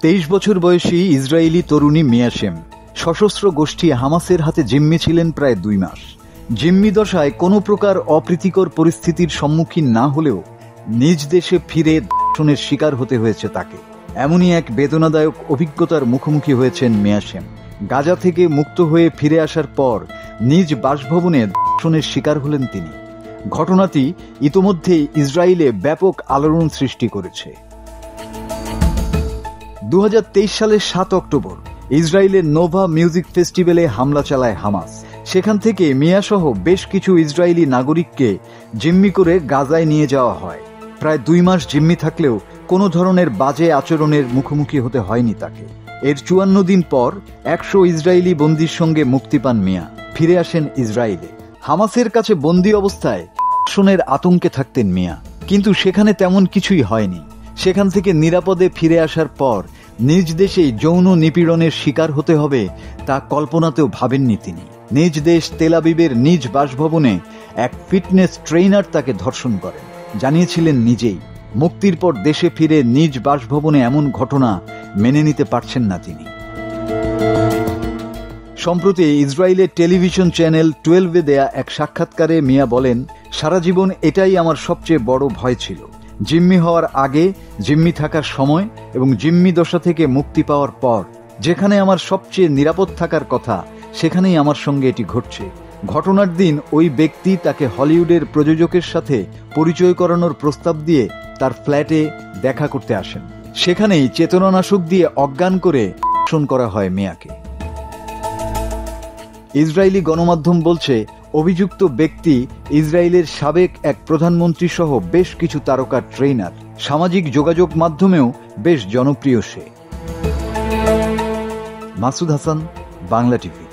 23 বছর বয়সী ইসরায়েলি তরুণী মিয়া শেম সশস্ত্র গোষ্ঠী হামাসের হাতে জিম্মি ছিলেন প্রায় 2 মাস। জিম্মি দশায় কোনো প্রকার অপ্রীতিকর পরিস্থিতির সম্মুখীন না হলেও নিজ দেশে ফিরে ধর্ষণের শিকার হতে হয়েছে তাকে। এমনই এক বেদনাদায়ক অভিজ্ঞতার মুখোমুখি হয়েছেন মিয়া শেম। গাজা থেকে মুক্ত হয়ে ফিরে আসার পর নিজ বাসভবনে ধর্ষণের শিকার হলেন তিনি। ঘটনাটি ইতোমধ্যেই ইসরায়েলে ব্যাপক আলোড়ন সৃষ্টি করেছে। 2023 সালের 7 অক্টোবর ইসরায়েলের নোভা মিউজিক ফেস্টিভ্যালে হামলা চালায় হামাস। সেখান থেকে মিয়া সহ বেশ কিছু ইসরায়েলি নাগরিককে জিম্মি করে গাজায় নিয়ে যাওয়া হয়। প্রায় 2 মাস জিম্মি থাকলেও কোনো ধরনের বাজে আচরণের মুখোমুখি হতে হয়নি তাকে। এর 54 দিন পর 100 ইসরায়েলি বন্দীর সঙ্গে মুক্তি পান মিয়া। ফিরে আসেন ইসরায়েলে। হামাসের কাছে বন্দী অবস্থায় ধর্ষণের আতঙ্কে থাকতেন মিয়া, কিন্তু সেখানে তেমন কিছুই হয়নি। সেখান থেকে নিরাপদে ফিরে আসার পর নিজ দেশেই যৌন নিপীড়নের শিকার হতে হবে তা কল্পনাতেও ভাবেননি তিনি। নিজ দেশ তেল আবিবের নিজ বাসভবনে এক ফিটনেস ট্রেইনার তাকে ধর্ষণ করেন, জানিয়েছিলেন নিজেই। মুক্তির পর দেশে ফিরে নিজ বাসভবনে এমন ঘটনা মেনে নিতে পারছেন না তিনি। সম্প্রতি ইসরায়েলের টেলিভিশন চ্যানেল 12-এ দেয়া এক সাক্ষাৎকারে মিয়া বলেন, সারা জীবন এটাই আমার সবচেয়ে বড় ভয় ছিল। জিম্মি হওয়ার আগে, জিম্মি থাকার সময় এবং জিম্মি দশা থেকে মুক্তি পাওয়ার পর যেখানে আমার সবচেয়ে নিরাপদ থাকার কথা সেখানেই আমার সঙ্গে এটি ঘটছে। ঘটনার দিন ওই ব্যক্তি তাকে হলিউডের প্রযোজকের সাথে পরিচয় করানোর প্রস্তাব দিয়ে তার ফ্ল্যাটে দেখা করতে আসেন। সেখানেই চেতনানাশক দিয়ে অজ্ঞান করে ধর্ষণ করা হয় মিয়াকে। ইসরায়েলি গণমাধ্যম বলছে, অভিযুক্ত ব্যক্তি ইসরায়েলের সাবেক এক প্রধানমন্ত্রী সহ বেশ কিছু তারকার ট্রেইনার। সামাজিক যোগাযোগ মাধ্যমেও বেশ জনপ্রিয় সে। মাসুদ হাসান, বাংলা টিভি।